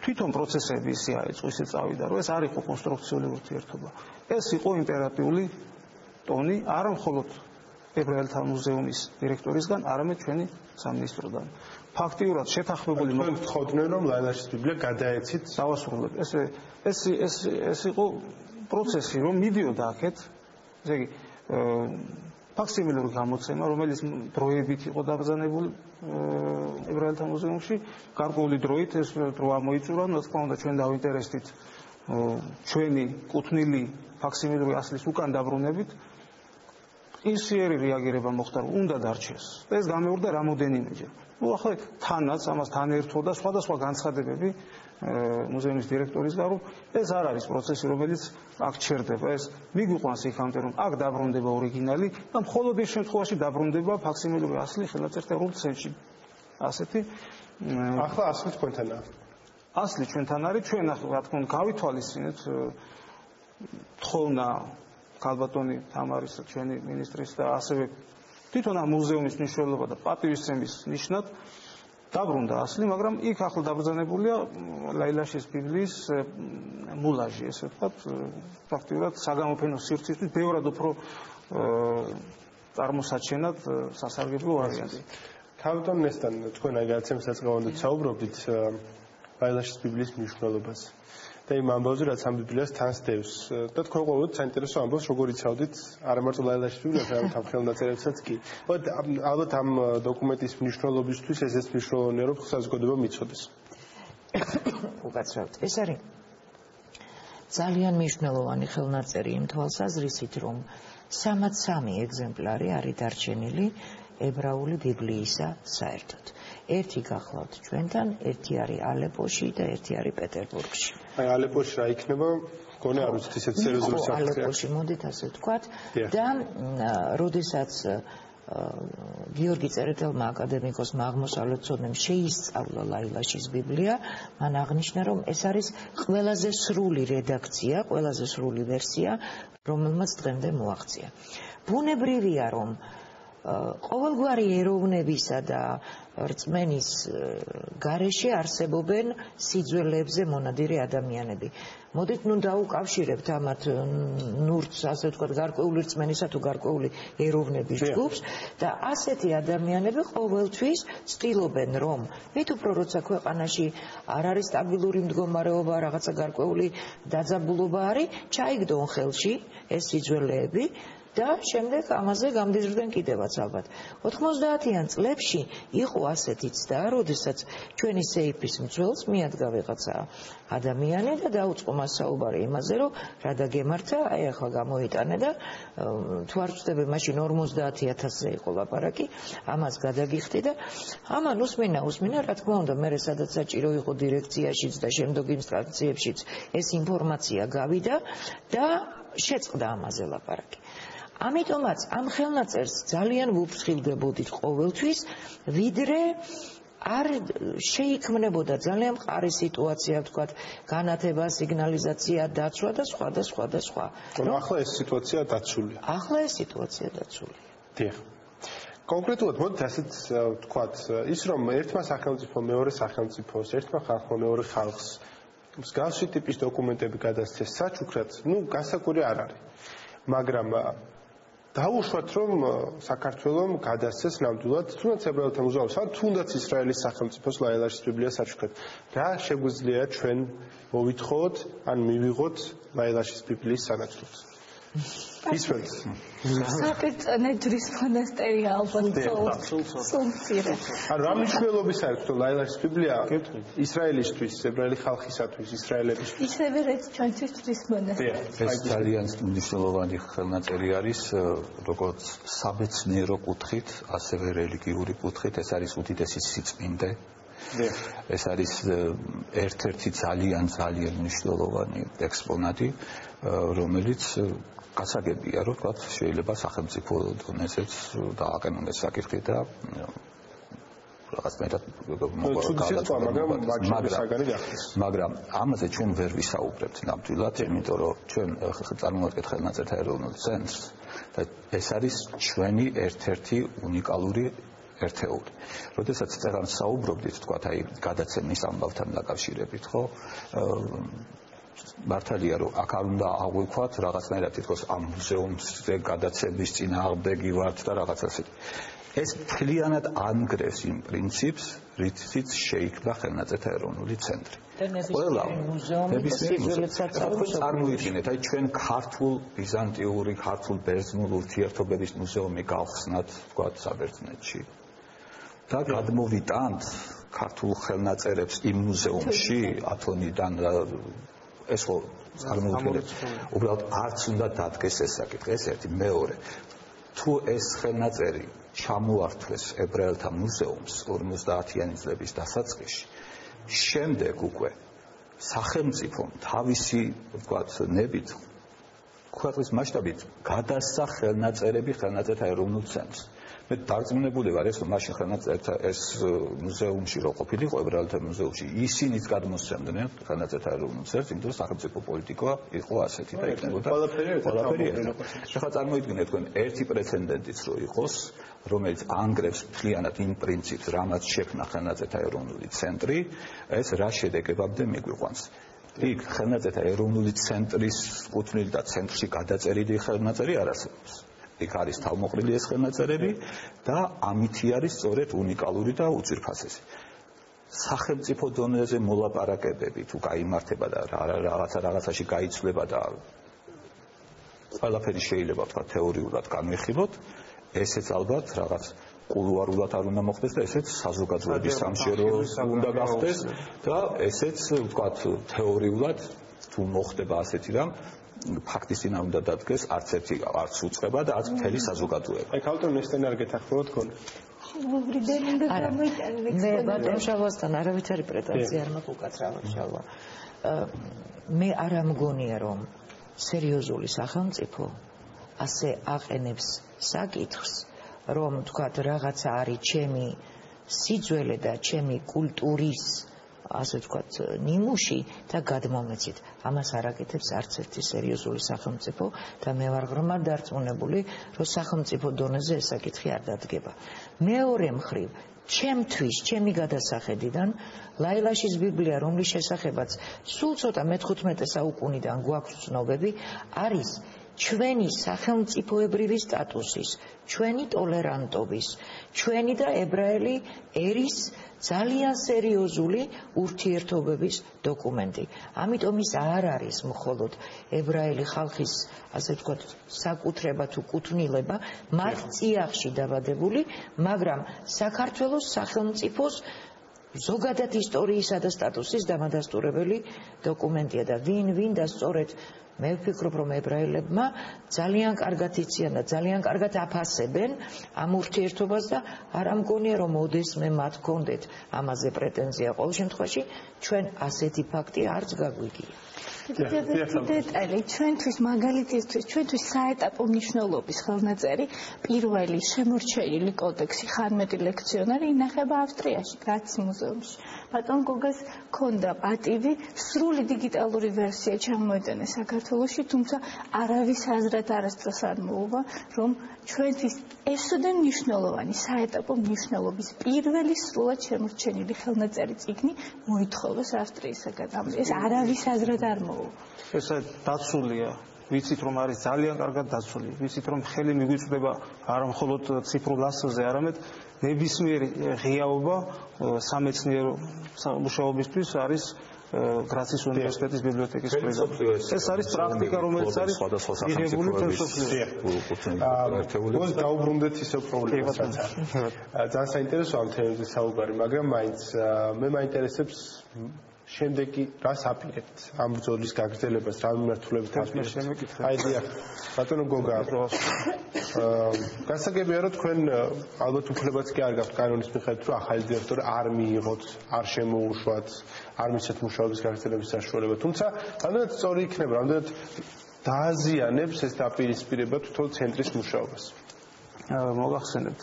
თვითონ პროცესები ისე აიწყო, ისე წავიდა, რომ ეს არ იყო კონსტრუქციული ურთიერთობა. ეს იყო იმპერატიული ტონი, არა მხოლოდ ებრაელთა მუზეუმის დირექტორისგან, არამედ ჩვენი სამინისტროდან. ფაქტიურად შეთანხმებული მოხდოდნენ, რომ ლაილაშის ბიბლია გადაეცით. დავასრულებ. ეს იყო პროცესი, რომ მიდიოდა აქეთ, ესე იგი ფაქსიმილური გამოცემა, რომელიც დროებით იყო დაბრძანებული ებრაელთა მუზეუმში, გარკვეული დროით ეს დრო ამოიწურა, რა თქმა უნდა, ჩვენ დავინტერესდით ჩვენი კუთვნილი ფაქსიმილური ასლის უკან დაბრუნებით. ისიერი რეაგირება მოხდა, რომ უნდა დარჩეს. ეს გამეორდა რამოდენიმეჯერ. ახლა თანაც ამასთან ერთო და სხვადასხვა განცხადებები მუზეუმის დირექტორისგან, რომ ეს არ არის პროცესი, რომელიც აქ ჩერდება, ეს მიგვიყვანს იქამდე, რომ აქ დაბრუნდება ორიგინალი და მხოლოდ ეს შემთხვევაში დაბრუნდება ფაქსიმილური ასლი ხელნაწერ ეროვნულ ცენტრში. ასეთი ახლა ასლი თქვენთანაა. ასლი ჩვენთან არის, ჩვენ ახლა რა თქმა უნდა გავითვალისწინეთ თხოვნა ქალბატონი თამარის ჩვენი მინისტრის და ასევე თვითონ ამ მუზეუმის მნიშვნელობა და პატივისცემის ნიშნად დაბრუნდა ასლი, მაგრამ იქ ახლა დაბრძანებულია ლაილაშის ბიბლიის მულაჟი, ესე ვთქვათ, ფაქტიურად საგამოფენო სივრცისთვის ბევრად უფრო წარმოსაჩენად სასარგებლო ვარიანტი. ქალბატონ ნესტან, თქვენ აი გადაცემის საწყობამდე საუბრობდით ლაილაშის ბიბლიის მნიშვნელობას. და იმ ამბავზე, რაც ამ ბიბლიას თანს დევს. და თქვენ ყოველდღე საინტერესო ამბავს, როგორ იცავდით, არა მარტო ლაილაშის ბიბლიას, არამედ ამ ხელნაწერებსაც კი. ალბათ ამ დოკუმენტის მნიშვნელობისთვის ესეც მნიშვნელოვანია, რომ საზოგადოება მიცოდეს. უკაცრავად. ეს არის ძალიან მნიშვნელოვანი ხელნაწერი იმ თვალსაზრისით, რომ 63 ეგზემპლარი არის დარჩენილი ებრაული ბიბლიისა საერთოდ. ერთი გახლავთ ჩვენთან, ერთი არის ალეპოში და ერთი არის პეტერბურგში. აი ალეპოში რა იქნება? გონე არ ვიცით ისეთ სერიოზული საფრთხე. ალეპოში მოდით ასე ვთქვათ და როდესაც გიორგი წერეთელმა აკადემიკოსმა აღმოსავლეთ ცოდნემ შეისწავლა ლაილაშის ბიბლია, მან აღნიშნა, რომ ეს არის ყველაზე სრული რედაქცია, ყველაზე სრული ვერსია, რომელმაც დღემდე მოაღწია. ბუნებრივია, რომ ყოველგვარი ეროვნებისა და რწმენის გარეშე არსებობენ სიძველეებზე მონადირე ადამიანები. მოდით ნუ დაუკავშირებთ ამათ ნურთს, ასე ვთქვათ, გარკვეული რწმენისა თუ გარკვეული ეროვნების ჯგუფს და ასეთი ადამიანები ყოველთვის ცდილობენ, რომ მით უფრო როცა ქვეყანაში არ არის სტაბილური მდგომარეობა, რაღაცა გარკვეული დაძაბულობა არის, ჩაიგდონ ხელში ეს სიძველეები და შემდეგ ამაზე გამდიზრდნენ კიდევაც ალბათ. 90-იან წლებში იყო ასეთი ცდა, როდესაც ჩვენი სეიფის მძველს მიადგა ვიღაცა ადამიანი და დაუწყო მას საუბარი იმაზე, რომ რა დაგემართა, აი ახლა გამოიტანე და თუ არ ვწდები, მაშინ 50,000-ზე იყო ლაპარაკი, ამას გადაგიხდი და ამან უსმინა, რა თქმა უნდა, მე სადაც საჭირო იყო დირექციაშიც და შემდეგ ინსტრუქციებშიც ეს ინფორმაცია გავიდა და შეწყდა ამაზე ლაპარაკი. ამიტომაც ამ ხელნაწერს ძალიან ვუფრთხილდებოდით ყოველთვის, ვიდრე არ შეიქმნებოდა ძალიან მყარი სიტუაცია, ვთქვათ, განათება, სიგნალიზაცია, დაცვა და სხვა და სხვა და სხვა. ახლა ეს სიტუაცია დაცულია. ახლა ეს სიტუაცია დაცულია. დიახ. კონკრეტულად მოდით ასეთ ვთქვათ, ის რომ ერთმა სახელმწიფო მეორე სახელმწიფოს, ერთმა ხალხმა მეორე ხალხს მსგავსი ტიპის დოკუმენტები გადასცეს საჩუქრად, გასაკვირი არ არის. მაგრამ დაუშვათ, რომ საქართველომ გადასცეს ნამდვილად თუნდაც ებრაელთა მუზეუმს, თუნდაც ისრაელის სახელმწიფოს ლაილაშის ბიბლიას საჩუქრად. რა შეგვიძლია ჩვენ მოვითხოვოთ, ან მივიღოთ ლაილაშის ბიბლიის სანაცვლოდ? ისმენთ. საკერწანე ჯვრის მონასტერი ალბათ სულცირე. რა მნიშვნელობის არის თქო ლაილაშის ბიბლია ისრაელისთვის, ებრაელი ხალხისათვის, ისრაელებისთვის? ისევე რაც ჩვენთვის ჯვრის მონასტერი. ეს ძალიან მნიშვნელოვანი ხელნაწერი არის, როგორც საბეცნიერო კუთხით, ასევე რელიგიური კუთხით, ეს არის უდიდესი სიწმინდე. ეს არის ერთ-ერთი ძალიან მნიშვნელოვანი ექსპონატი, რომელიც გასაგებია, რომ თქვათ, შეიძლება სახელმწიფო დონეზეც დააყენონ ეს საკითხი და რაღაცნაირად მაგრამ ამაზე ჩვენ ვერ ვისაუბრებთ ნამდვილად, იმიტომ რომ ჩვენ წარმოვიდგეთ ხელნაწერთა ეროვნულ ცენტრს და ეს არის ჩვენი ერთ-ერთი უნიკალური ერთეული. როდესაც წერან საუბრობდით, თქვათ, აი გადაცემის ამბავთან დაკავშირებით, ხო? მართალია, რომ აქ არ უნდა აღვიქვათ რაღაცნაირად თითქოს ამ მუზეუმზე გადაცემის წინააღმდეგი ვართ და რაღაც ასეთი. ეს მთლიანად ანგრევს იმ პრინციპს, რითიც შეიქმნა ხელნაწერთა ეროვნული ცენტრი. ყველა წარმოიდგინეთ, აი ჩვენ ქართულ ბიზანტიური, ქართულ ბერძნულ ურთიერთობების მუზეუმი გავხსნათ, თქვათ, საბერძნეთში. და გადმოვიტანთ ქართულ ხელნაწერებს იმ მუზეუმში ათონიდან ეს ხო წარმოუდგენლად უბრალოდ არც უნდა დადგეს ეს საკითხი, ეს ერთი. მეორე, თუ ეს ხელნაწერი ჩამოართვეს ებრაელთა მუზეუმს 50-იანი წლების დასაწყისში, შემდეგ უკვე სახელმწიფომ თავისი, ვთქვათ, ნებით, ქვეყნის მასშტაბით გადასცა ხელნაწერები ხელნაწერთა ეროვნულ ცენტრს. მე დარწმუნებული ვარ, რომ მაშინ ხელნაწერთა ეს მუზეუმში რო ყოფილიყო ებრაელთა მუზეუმში, ისინიც გადმოსცემდნენ ხელნაწერთა ეროვნულ ცენტრს, იმიტომ რომ სახელმწიფო პოლიტიკა იყო ასეთი და იქნებოდა ყველაფერი ერთად. ეხლა წარმოიდგინეთ თქვენ ერთი პრეცედენტიც რო იყოს, რომელიც ანგრევს მთლიანად იმ პრინციპს, რამაც შექმნა ხელნაწერთა ეროვნული ცენტრი, ეს რა შედეგებამდე მიგვიყვანს. იქ ხელნაწერთა ეროვნული ცენტრის კუთვნილი და ცენტრში გადაწერილი ხელნაწერი არ არსებობს. იქ არის თავმოყრილი ეს ხელნაწერები და ამითი არის სწორედ უნიკალური და უძვირფასესი. სახელმწიფო დონეზე მოლაპარაკებები თუ გაიმართება და რაღაცაში გაიცვლება და ყველაფერი შეიძლება თქვა თეორიულად განვიხილოთ, ესეც ალბათ რაღაც კულუარულად არ უნდა მოხდეს და ესეც საზოგადოების სამშერო უნდა გახდეს და ესეც თქვა თეორიულად თუ მოხდება ასეთი რამ ფაქტის წინა უნდა დადგეს არც ერთი არც უწყება და არც მთელი საზოგადოება. აი ქალთან ესთან არ გეთახმოთ თქვენ? მე ბატონ შავასთან არავითარი პრეტენზია არ მაქვს უკაცრავად შავა. მე არ ამგონია რომ სერიოზული სახელმწიფო ასე აყენებს საკითხს, რომ თქვათ რაღაცა არის ჩემი სიძველე და ჩემი კულტურის ასე ვთქვათ, ნიმუში და გადმომეცით. ამას არ აკეთებს არც ერთი სერიოზული სახელმწიფო და მე ვარ ღრმად დარწმუნებული, რომ სახელმწიფო დონეზე ეს საკითხი არ დადგება. მეორე მხრივ, ჩემთვის, ჩემი გადასახედიდან, ლაილაშის ბიბლია, რომლის შესახებაც სულ ცოტა მე-15 საუკუნიდან გვაქვს ცნობები, არის ჩვენი სახელმწიფოებრივი სტატუსის, ჩვენი ტოლერანტობის, ჩვენი და ებრაელი ერის ძალიან სერიოზული ურთიერთობების დოკუმენტი. ამიტომ ის არ არის მხოლოდ ებრაელი ხალხის, ასე ვთქვათ, საკუთრება თუ კუთვნილება, მათ წიაღში დაბადებული, მაგრამ საქართველოს სახელმწიფოს ზოგადად ისტორიისა და სტატუსის დამადასტურებელი დოკუმენტია და ვინ და სწორედ მე ვფიქრობ, რომ ებრაელებმა ძალიან კარგად იციან და ძალიან კარგად აფასებენ ამ ურთიერთობას და არ ამგონია, რომ ოდესმე მათ გქონდეთ ამაზე პრეტენზია. ყოველ შემთხვევაში ჩვენ ასეთი ფაქტი არც გაგვიგია. დეტალი ჩვენთვის მაგალითისთვის ჩვენთვის საეტაპო მნიშვნელობის ხელნაწერი პირველი შემორჩენილი კოდექსი ხანმეტი ლექციონარი ინახება ავსტრიაში გრაცის მუზეუმში. ბატონ გოგას ქონდა პატივი სრული დიგიტალური ვერსია ჩამოეტანა საქართველოში, თუმცა არავის აზრად არასდროს არ მოუვა, რომ ჩვენთვის ესოდენ მნიშვნელოვანი საეტაპო მნიშვნელობის პირველი სრულად შემორჩენილი ხელნაწერი წიგნი მოითხოვეს ავსტრიისაგან. ეს არავის აზრად არ მოუვა. ეს დაცულია, ვიცით რომ არის ძალიან კარგად დაცული, ვიცით რომ ხელი მიგვიწვდება არა მხოლოდ ციფრულ ასლზე, არამედ ნებისმიერი ღიაობა სამეცნიერო მუშაობისთვის არის გრაცის უნივერსიტეტის ბიბლიოთეკის პრეზიდენტი. ეს არის პრაქტიკა, რომელიც არის იღებული თემს დაუბრუნდეთ ისევ პრობლემას. ძალიან საინტერესო ამ თემებზე საუბარი, მაგრამ მაინც მე მაინტერესებს შემდეგი რას აპირებთ ამ ბრძოლის გაგრძელებას, რა მიმართულებით აპირებთ? აი დიახ, ბატონო გოგა, გასაგებია რომ თქვენ ალბათ უფლებაც კი არ გაქვთ კანონის მიხედვით, რომ ახალი დირექტორი არ მიიღოთ, არ შემოუშვათ, არ მისცეთ მუშაობის გაგრძელების საშუალება. თუმცა, რამდენად სწორი იქნება, რამდენად დააზიანებს ეს დაპირისპირება თვითონ ცენტრის მუშაობას? მოგახსენებთ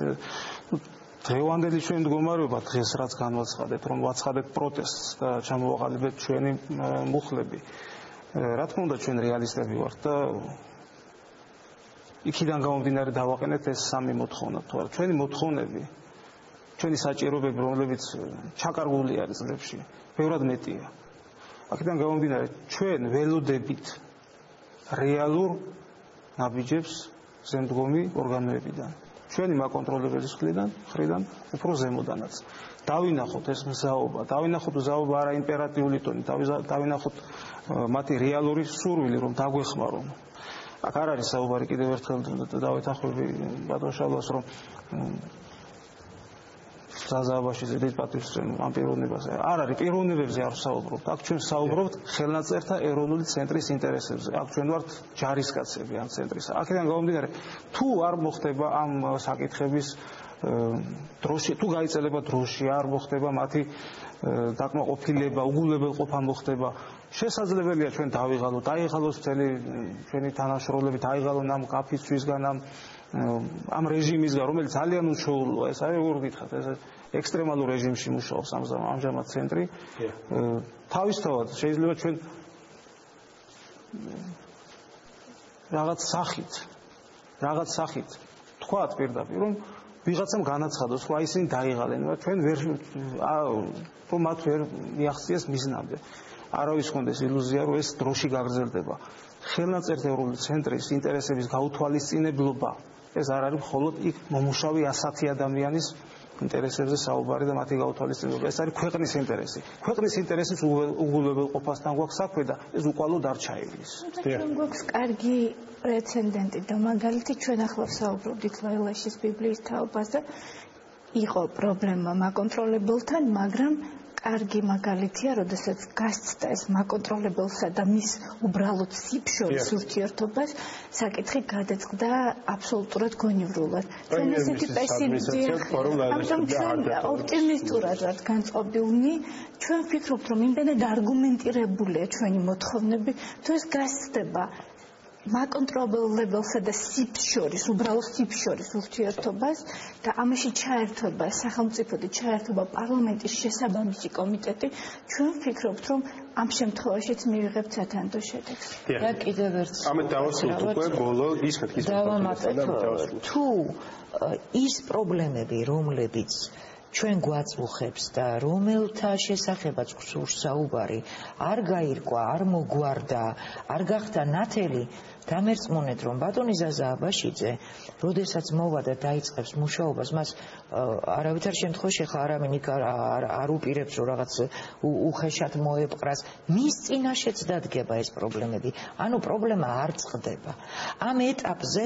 დღევანდელი ჩვენი მდგომარეობა დღეს რაც განვაცხადეთ, რომ ვაცხადეთ პროტესტს და ჩამოვაყალიბეთ ჩვენი მუხლები. რა თქმა უნდა ჩვენ რეალისტები ვართ და იქიდან გამომდინარე დავაყენეთ ეს სამი მოთხოვნა. თუ არა ჩვენი მოთხოვნები, ჩვენი საჭიროებები, რომლებიც ჩაკარგული არის წლებში, ბევრად მეტია. აქედან გამომდინარე ჩვენ ველოდებით რეალურ ნაბიჯებს ზემდგომი ორგანოებიდან. ჩვენი მაკონტროლებელი მხრიდან უფრო ზემოდანაც. დავინახოთ ეს მზაობა, დავინახოთ მზაობა არა იმპერატიული ტონი, დავინახოთ მათი რეალური სურვილი, რომ დაგვეხმარონ. აქ არ არის საუბარი კიდევ ერთხელ დავეთანხმები ბატონ შალვას, რომ საზავაში ზედით პატივისცემ ამ პიროვნებაზე. არ არის პიროვნებებზე არ ვსაუბრობთ. აქ ჩვენ საუბრობთ ხელნაწერთა ეროვნული ცენტრის ინტერესებზე. აქ ჩვენ ვართ ჯარისკაცები ამ ცენტრის. აქედან გამომდინარე, თუ არ მოხდება ამ საკითხების დროში, თუ გაიწელება დროში, არ მოხდება მათი დაკმაყოფილება, უგულებელყოფა მოხდება, შესაძლებელია ჩვენ დავიღალოთ, აიღალოს მთელი ჩვენი თანამშრომლები, დაიღალონ ამ კაფისთვისგან, ამ რეჟიმისგან, რომელიც ძალიან უშუალოა. ეს არის როგორ გითხრათ, ეს ექსტრემალურ რეჟიმში მუშაობს ამჟამად ცენტრი. თავისთავად შეიძლება ჩვენ რაღაც სახით თქვათ პირდაპირ, რომ ვიღაცამ განაცხადოს, რომ აი ისინი დაიღალენ, მაგრამ ჩვენ რომ მათ ვერ მიაღწიეს მიზნამდე. არავის კონდეს ილუზია, რომ ეს დროში გაგრძელდება. ხელნაწერთა ეროვნული ცენტრის ინტერესების გაუთვალისწინებლობა ეს არ არის მხოლოდ იქ მომუშავე 100 ადამიანის ინტერესებზე საუბარი და მათი გაუთვალისწინებლობა. ეს არის ქვეყნის ინტერესი. ქვეყნის ინტერესის უგულებელყოფასთან გვაქვს საქმე და ეს უკვალოდ არ ჩაივლის. ჩვენ გვაქვს კარგი პრეცედენტი და მაგალითი ჩვენ ახლა ვსაუბრობთ ლაილაშის ბიბლიის თაობაზე. იყო პრობლემა მაკონტროლებელთან, მაგრამ კარგი მაგალითია, როდესაც გასცდა ეს მაკონტროლებელსა და მის უბრალოდ სიფშორის ურთიერთობას, საკითხი გადაწყდა აბსოლუტურად გონივრულად. ჩვენ ესეთი პესიმიზმი, ამიტომ ჩვენ ოპტიმისტურად ვართ განწყობილნი, ჩვენ ვფიქრობთ, რომ იმდენად არგუმენტირებულია ჩვენი მოთხოვნები, თუ ეს გასცდება მაკონტროლებელსა და სიფს შორის, უბრალოდ სიფს შორის ურთიერთობას და ამაში ჩაერთვება სახელმწიფო და ჩაერთვება პარლამენტის შესაბამისი კომიტეტი, ჩვენ ვფიქრობთ, რომ ამ შემთხვევაშიც მივიღებთ სათანადო შედეგს. და კიდევ ერთ ამით დავასრულოთ უკვე ბოლო ისმეთ თუ ის პრობლემები, რომლებიც ჩვენ გვაწუხებს და რომელთა შესახებაც გსურს საუბარი არ გაირკვა, არ მოგვარდა, არ გახდა ნათელი, დამერწმუნეთ, რომ ბატონი ზაზა აბაშიძე, როდესაც მოვა და დაიწყებს მუშაობას, მას არავითარ შემთხვევაში ხა არავინ არ უპირებს, რომ რაღაც უხეშად მოეპყრას, მის წინაშეც დადგება ეს პრობლემები. ანუ პრობლემა არ წყდება. ამ ეტაპზე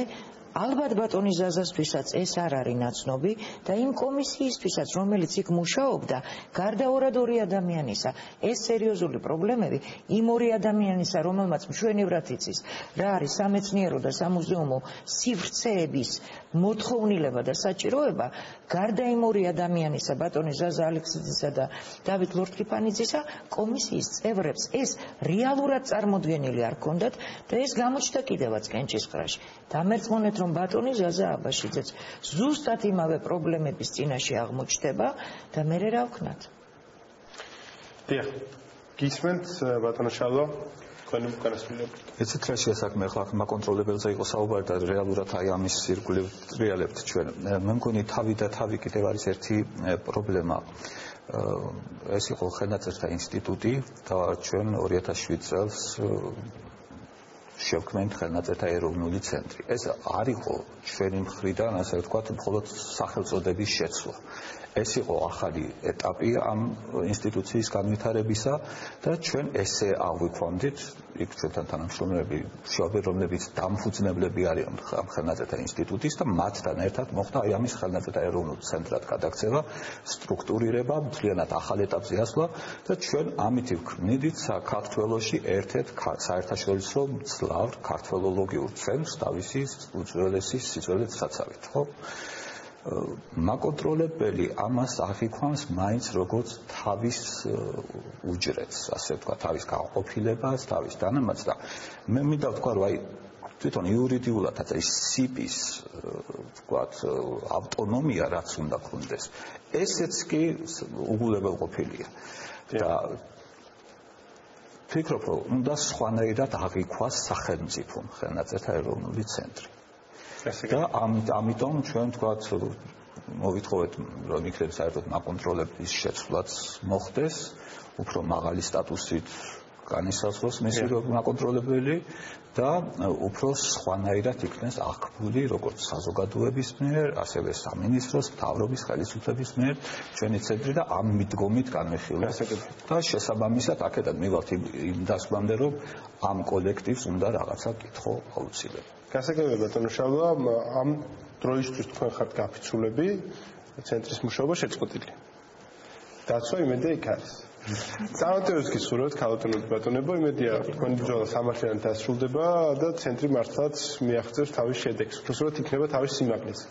ალბათ ბატონი ზაზასთვისაც ეს არ არის ნაცნობი და იმ კომისიისთვისაც, რომელიც იქ მუშაობდა, გარდა ორ ადამიანისა, ეს სერიოზული პრობლემები იმ ორი ადამიანისა, რომელმაც მშვენივრად იცის, რა არის სამეცნიერო და სამუზეუმო სივრცეების მოთხოვნილება და საჭიროება, გარდა იმ ორი ადამიანისა, ბატონი ზაზა ალექსიძისა და დავით ლორთქიფანიძისა, კომისიის წევრებს ეს რეალურად წარმოდგენილი არ ჰქონდათ და ეს გამოჩნდა კიდევაც კენჭისყრაში. დამერწმუნეთ, რომ ბატონი ზაზა აბაშიძეც ზუსტად იმავე პრობლემების წინაშე აღმოჩნდება და მე რა ვქნათ. დიახ. გისმენთ ბატონო შალვა, თქვენი უკანასკნელები. ეცეთ რა შეასაქმე ახლა მაკონტროლებელზე იყო საუბარი და რეალურად აი ამის ირგვლივ ტრიალებთ ჩვენ. მე მგონი თავი და თავი კიდევ არის ერთი პრობლემა. ეს იყო ხელნაწერთა ინსტიტუტი და ჩვენ 2007 წელს შევქმნით ხელნაწერთა ეროვნული ცენტრი. ეს არ იყო ჩვენი მხრიდან, ასე ვთქვათ, მხოლოდ სახელწოდების შეცვლა. ეს იყო ახალი ეტაპი ამ ინსტიტუციის განვითარებისა და ჩვენ ესე აღვიქვამდით, იქ ჩვენთან თანამშრომლები, რომლებიც დამფუძნებლები არიან ამ ხელნაწერთა ინსტიტუტის და მათთან ერთად მოხდა აი ამის ხელნაწერთა ეროვნულ ცენტრად გადაქცევა, სტრუქტურირება, მთლიანად ახალ ეტაპზე ასვლა და ჩვენ ამით ვქმნიდით საქართველოში ერთ-ერთ საერთაშორისო მძლავრ ქართველოლოგიურ ცენტრს თავისი უძველესი სიძველით საცავით, ხო? მაკონტროლებელი ამას აღიქვამს მაინც როგორც თავის უჯრედს, ასე ვთქვა, თავის გაყოფილებას, თავის დანამატს და მე მინდა ვთქვა, რომ აი თვითონ იურიდიულადაც ის სიპის ვთქვათ ავტონომია რაც უნდა ქონდეს, ესეც კი უგულებელყოფილია და ვფიქრობ, რომ უნდა სხვანაირად აღიქვას სახელმწიფომ ხელნაწერთა ეროვნული ცენტრი. და ამიტომ ჩვენ ვთქვათ მოვითხოვეთ რომ იქნებ საერთოდ მაკონტროლების შეცვლაც მოხდეს, უფრო მაღალი სტატუსით განისაზღვროს მისი მაკონტროლებელი და უფრო სხვანაირად იქნეს აღქმული როგორც საზოგადოების მიერ, ასევე სამინისტროს, მთავრობის ხელისუფლების მიერ ჩვენი ცენტრი და ამ მიდგომით განვიხილოთ და შესაბამისად აქედან მივალთ იმ დასკვნამდე, რომ ამ კოლექტივს უნდა რაღაცა კითხო აუცილებლად. გასაგებია ბატონო შალვა, ამ დროისთვის თქვენ ხართ გაფიცულები, ცენტრის მუშაობა შეწყვეტილი. დაცვა იმედია იქ არის. წარმატებებს გისურვებთ ქალბატონო ბატონებო, იმედია თქვენი ბრძოლა სამართლიანად დასრულდება და ცენტრი მართლაც მიაღწევს თავის შედეგს. უბრალოდ იქნება თავის სიმაგრეზე.